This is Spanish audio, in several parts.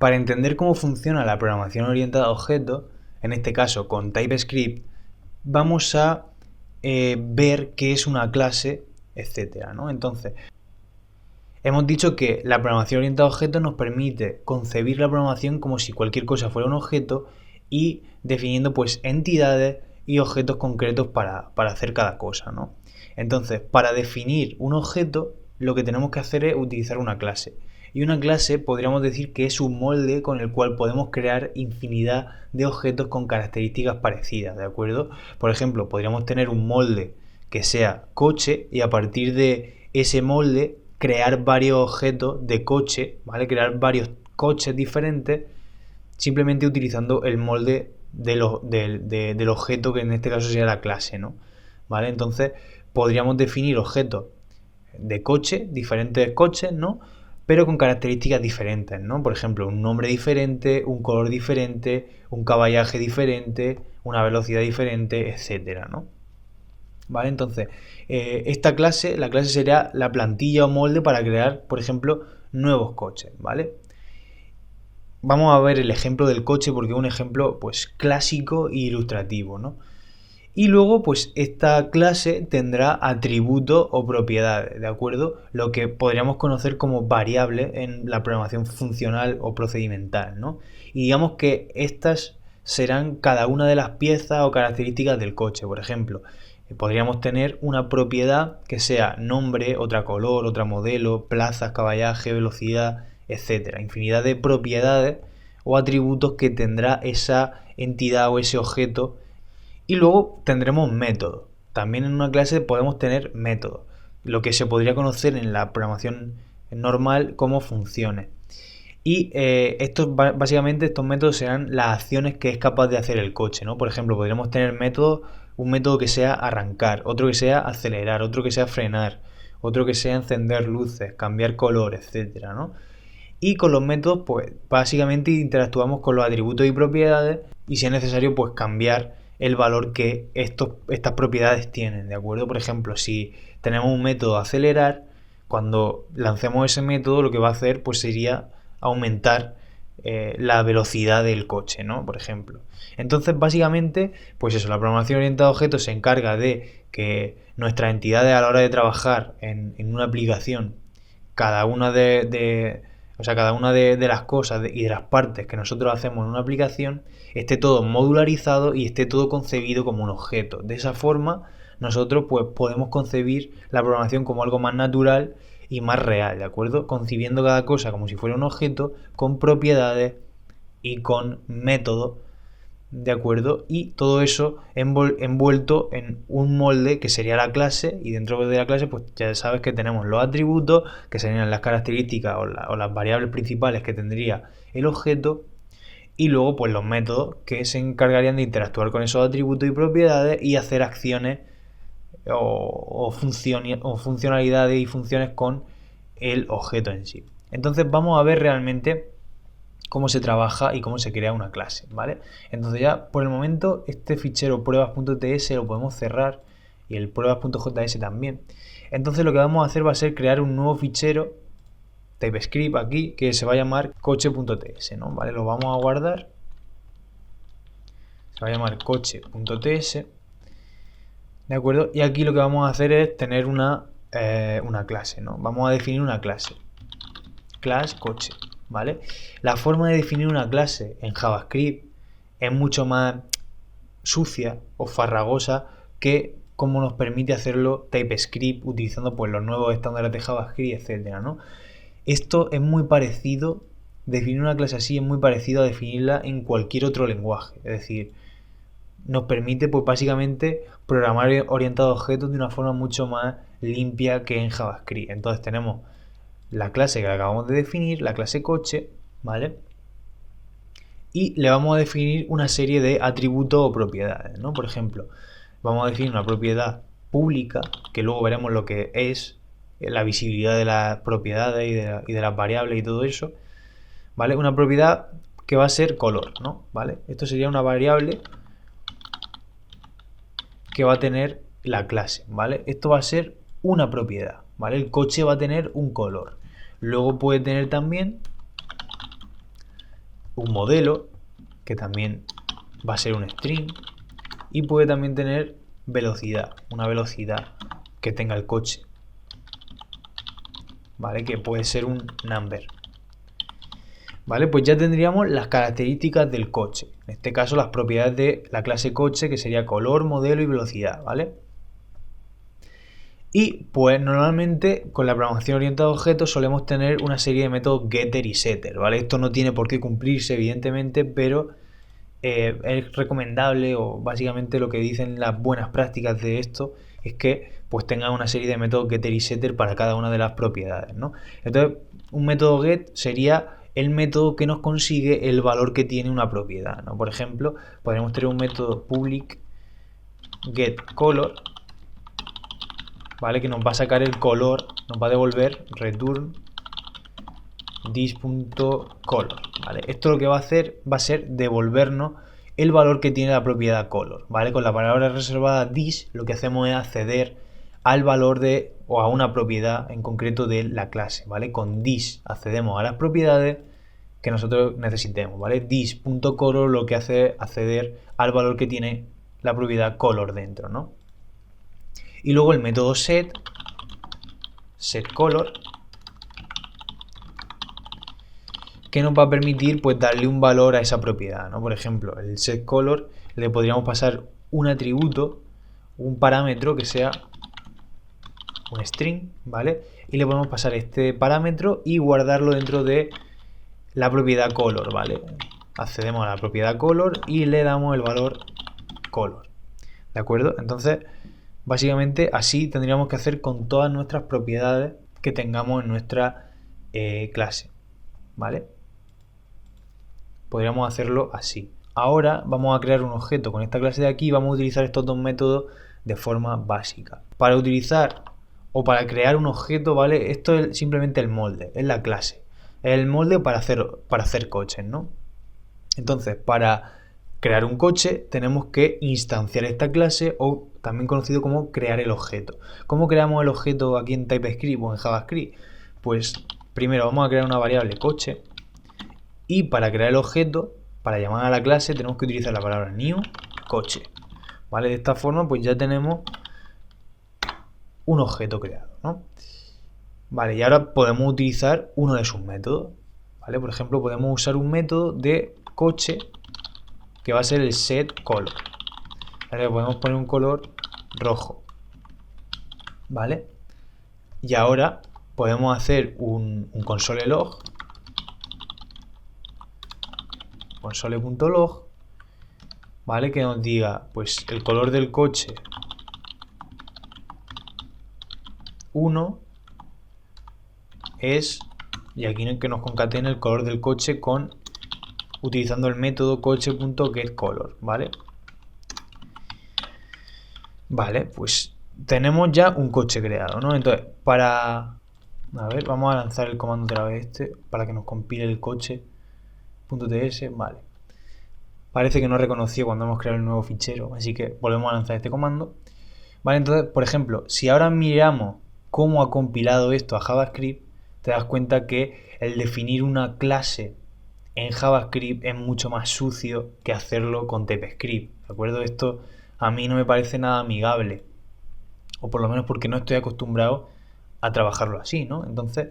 Para entender cómo funciona la programación orientada a objetos, en este caso con TypeScript, vamos a ver qué es una clase, etcétera, ¿no? Entonces, hemos dicho que la programación orientada a objetos nos permite concebir la programación como si cualquier cosa fuera un objeto y definiendo pues entidades y objetos concretos para hacer cada cosa, ¿no? Entonces, para definir un objeto, lo que tenemos que hacer es utilizar una clase. Y una clase podríamos decir que es un molde con el cual podemos crear infinidad de objetos con características parecidas, ¿de acuerdo? Por ejemplo, podríamos tener un molde que sea coche y a partir de ese molde crear varios objetos de coche, ¿vale? Crear varios coches diferentes simplemente utilizando el molde del objeto que en este caso sería la clase, ¿no? ¿Vale? Entonces podríamos definir objetos de coche, diferentes coches, ¿no? Pero con características diferentes, ¿no? Por ejemplo, un nombre diferente, un color diferente, un caballaje diferente, una velocidad diferente, etcétera, ¿no? ¿Vale? Entonces, la clase sería la plantilla o molde para crear, por ejemplo, nuevos coches, ¿vale? Vamos a ver el ejemplo del coche porque es un ejemplo pues clásico e ilustrativo, ¿no? Y luego, pues esta clase tendrá atributos o propiedades, ¿de acuerdo? Lo que podríamos conocer como variables en la programación funcional o procedimental, ¿no? Y digamos que estas serán cada una de las piezas o características del coche. Por ejemplo, podríamos tener una propiedad que sea nombre, otra color, otra modelo, plazas, caballaje, velocidad, etcétera. Infinidad de propiedades o atributos que tendrá esa entidad o ese objeto. Y luego tendremos métodos. También en una clase podemos tener métodos, lo que se podría conocer en la programación normal como funciones. Y básicamente estos métodos serán las acciones que es capaz de hacer el coche, ¿no? Por ejemplo, podríamos tener un método que sea arrancar, otro que sea acelerar, otro que sea frenar, otro que sea encender luces, cambiar color, etcétera, ¿no? Y con los métodos, pues básicamente interactuamos con los atributos y propiedades y si es necesario, pues cambiar el valor que estas propiedades tienen, ¿de acuerdo? Por ejemplo, si tenemos un método acelerar, cuando lancemos ese método lo que va a hacer pues sería aumentar la velocidad del coche, ¿no? Por ejemplo. Entonces, básicamente, pues eso, la programación orientada a objetos se encarga de que nuestras entidades a la hora de trabajar en una aplicación, cada una cada una de las cosas y de las partes que nosotros hacemos en una aplicación esté todo modularizado y esté todo concebido como un objeto. De esa forma, nosotros pues podemos concebir la programación como algo más natural y más real, ¿de acuerdo? Concibiendo cada cosa como si fuera un objeto con propiedades y con métodos, ¿de acuerdo? Y todo eso envuelto en un molde que sería la clase y dentro de la clase pues ya sabes que tenemos los atributos que serían las características o las variables principales que tendría el objeto y luego pues los métodos que se encargarían de interactuar con esos atributos y propiedades y hacer acciones o funcionalidades y funciones con el objeto en sí. Entonces vamos a ver realmente cómo se trabaja y cómo se crea una clase, ¿vale? Entonces ya por el momento este fichero pruebas.ts lo podemos cerrar y el pruebas.js también. Entonces lo que vamos a hacer va a ser crear un nuevo fichero TypeScript aquí que se va a llamar coche.ts, ¿no? ¿Vale? Lo vamos a guardar. Se va a llamar coche.ts, ¿de acuerdo? Y aquí lo que vamos a hacer es tener una clase, ¿no? Vamos a definir una clase. Class coche, ¿vale? La forma de definir una clase en JavaScript es mucho más sucia o farragosa que como nos permite hacerlo TypeScript utilizando pues los nuevos estándares de JavaScript, etcétera, ¿no? Esto es muy parecido, definir una clase así es muy parecido a definirla en cualquier otro lenguaje, es decir, nos permite pues básicamente programar orientado a objetos de una forma mucho más limpia que en JavaScript. Entonces tenemos la clase que acabamos de definir, la clase coche, ¿vale? Y le vamos a definir una serie de atributos o propiedades, ¿no? Por ejemplo, vamos a definir una propiedad pública, que luego veremos lo que es la visibilidad de las propiedades y de las variables y todo eso, ¿vale? Una propiedad que va a ser color, ¿no? ¿Vale? Esto sería una variable que va a tener la clase, ¿vale? Esto va a ser una propiedad, ¿vale? El coche va a tener un color. Luego puede tener también un modelo, que también va a ser un string, y puede también tener velocidad, una velocidad que tenga el coche, ¿vale? Que puede ser un number. ¿Vale? Pues ya tendríamos las características del coche. En este caso, las propiedades de la clase coche, que sería color, modelo y velocidad, ¿vale? Y pues normalmente con la programación orientada a objetos solemos tener una serie de métodos getter y setter, ¿vale? Esto no tiene por qué cumplirse, evidentemente, pero es recomendable, o básicamente lo que dicen las buenas prácticas de esto es que pues tengan una serie de métodos getter y setter para cada una de las propiedades, ¿no? Entonces, un método get sería el método que nos consigue el valor que tiene una propiedad, ¿no? Por ejemplo, podríamos tener un método public getColor, ¿vale? Que nos va a sacar el color, nos va a devolver return this.color, ¿vale? Esto lo que va a hacer va a ser devolvernos el valor que tiene la propiedad color, ¿vale? Con la palabra reservada this lo que hacemos es acceder al valor de, o a una propiedad en concreto de la clase, ¿vale? Con this accedemos a las propiedades que nosotros necesitemos, ¿vale? This.color lo que hace es acceder al valor que tiene la propiedad color dentro, ¿no? Y luego el método setColor, que nos va a permitir pues darle un valor a esa propiedad, ¿no? Por ejemplo, el setColor le podríamos pasar un atributo, un parámetro que sea un string, ¿vale? Y le podemos pasar este parámetro y guardarlo dentro de la propiedad color, ¿vale? Accedemos a la propiedad color y le damos el valor color, ¿de acuerdo? Entonces, básicamente así tendríamos que hacer con todas nuestras propiedades que tengamos en nuestra clase, ¿vale? Podríamos hacerlo así. Ahora vamos a crear un objeto con esta clase de aquí y vamos a utilizar estos dos métodos de forma básica. Para utilizar o para crear un objeto, ¿vale? Esto es simplemente el molde, es la clase. Es el molde para hacer coches, ¿no? Entonces, para crear un coche tenemos que instanciar esta clase, o también conocido como crear el objeto. ¿Cómo creamos el objeto aquí en TypeScript o en JavaScript? Pues primero vamos a crear una variable coche, y para crear el objeto, para llamar a la clase, tenemos que utilizar la palabra new coche, ¿vale? De esta forma pues ya tenemos un objeto creado, ¿no? Vale, y ahora podemos utilizar uno de sus métodos, ¿vale? Por ejemplo, podemos usar un método de coche que va a ser el setColor, ¿vale? Podemos poner un color rojo, ¿vale? Y ahora podemos hacer un console.log, console.log, ¿vale? Que nos diga pues el color del coche 1 es, y aquí en el que nos concatene el color del coche con utilizando el método coche.getColor, ¿vale? Vale, pues tenemos ya un coche creado, ¿no? Entonces, a ver, vamos a lanzar el comando otra vez para que nos compile el coche.ts, vale. Parece que no reconoció cuando hemos creado el nuevo fichero, así que volvemos a lanzar este comando. Vale, entonces, por ejemplo, si ahora miramos cómo ha compilado esto a JavaScript, te das cuenta que el definir una clase en JavaScript es mucho más sucio que hacerlo con TypeScript, ¿de acuerdo? Esto a mí no me parece nada amigable, o por lo menos porque no estoy acostumbrado a trabajarlo así, ¿no? Entonces,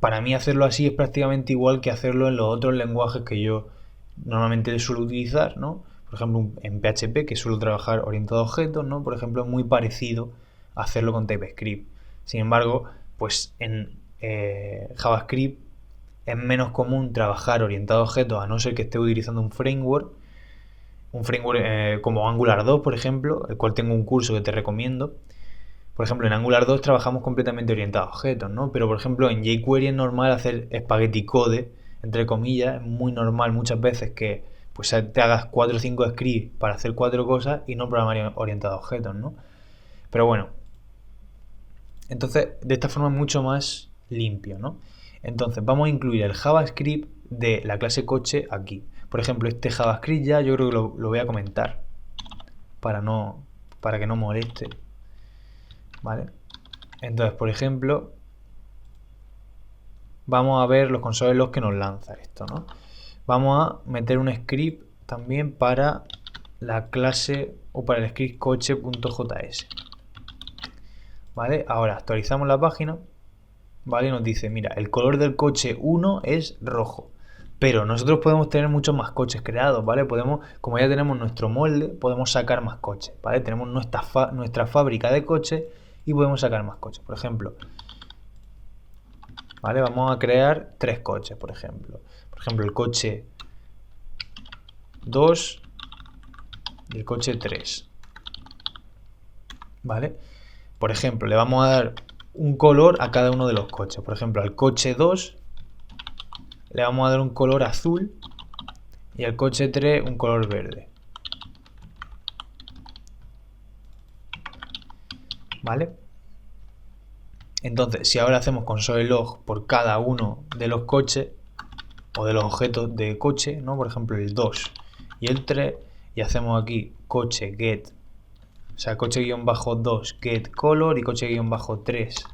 para mí hacerlo así es prácticamente igual que hacerlo en los otros lenguajes que yo normalmente suelo utilizar, ¿no? Por ejemplo, en PHP, que suelo trabajar orientado a objetos, ¿no? Por ejemplo, es muy parecido a hacerlo con TypeScript. Sin embargo, pues en JavaScript es menos común trabajar orientado a objetos, a no ser que esté utilizando un framework como Angular 2, por ejemplo, el cual tengo un curso que te recomiendo. Por ejemplo, en Angular 2 trabajamos completamente orientado a objetos, ¿no? Pero, por ejemplo, en jQuery es normal hacer spaghetti code, entre comillas. Es muy normal muchas veces que pues te hagas 4 o 5 scripts para hacer 4 cosas y no programar orientado a objetos, ¿no? Pero bueno, entonces de esta forma es mucho más limpio, ¿no? Entonces vamos a incluir el JavaScript de la clase coche aquí. Por ejemplo, este JavaScript ya yo creo que lo voy a comentar para que no moleste, ¿vale? Entonces, por ejemplo, vamos a ver los console.log que nos lanza esto, ¿no? vamos a meter un script también para la clase o para el script coche.js. ¿Vale? Ahora actualizamos la página, ¿vale? Y nos dice, mira, el color del coche 1 es rojo. Pero nosotros podemos tener muchos más coches creados, ¿vale? Podemos, como ya tenemos nuestro molde, podemos sacar más coches, ¿vale? Tenemos nuestra fábrica de coches y podemos sacar más coches. Por ejemplo, ¿vale? Vamos a crear 3 coches, por ejemplo. Por ejemplo, el coche 2 y el coche 3. ¿Vale? Por ejemplo, le vamos a dar un color a cada uno de los coches. Por ejemplo, al coche 2 le vamos a dar un color azul y al coche 3 un color verde. ¿Vale? Entonces, si ahora hacemos console.log por cada uno de los coches o de los objetos de coche, ¿no? Por ejemplo, el 2 y el 3, y hacemos aquí coche get, o sea, coche-2 get color y coche-3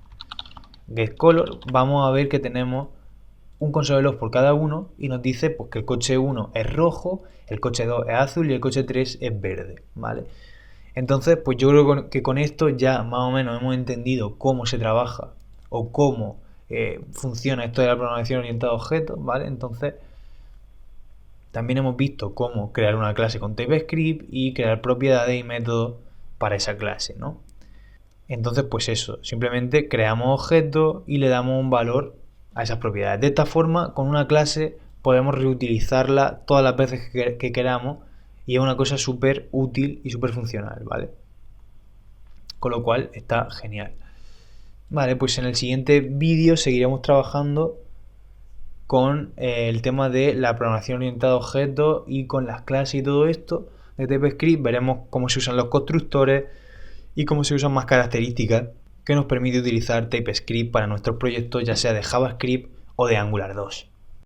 get color, vamos a ver que tenemos un console.log por cada uno y nos dice pues, que el coche 1 es rojo, el coche 2 es azul y el coche 3 es verde, ¿vale? Entonces, pues yo creo que con esto ya más o menos hemos entendido cómo se trabaja o cómo funciona esto de la programación orientada a objetos, ¿vale? Entonces, también hemos visto cómo crear una clase con TypeScript y crear propiedades y métodos para esa clase, ¿no? Entonces, pues eso, simplemente creamos objetos y le damos un valor a esas propiedades. De esta forma, con una clase podemos reutilizarla todas las veces que queramos y es una cosa súper útil y súper funcional, ¿vale? Con lo cual está genial. Vale, pues en el siguiente vídeo seguiremos trabajando con el tema de la programación orientada a objetos y con las clases y todo esto de TypeScript. Veremos cómo se usan los constructores y cómo se usan más características que nos permite utilizar TypeScript para nuestros proyectos, ya sea de JavaScript o de Angular 2.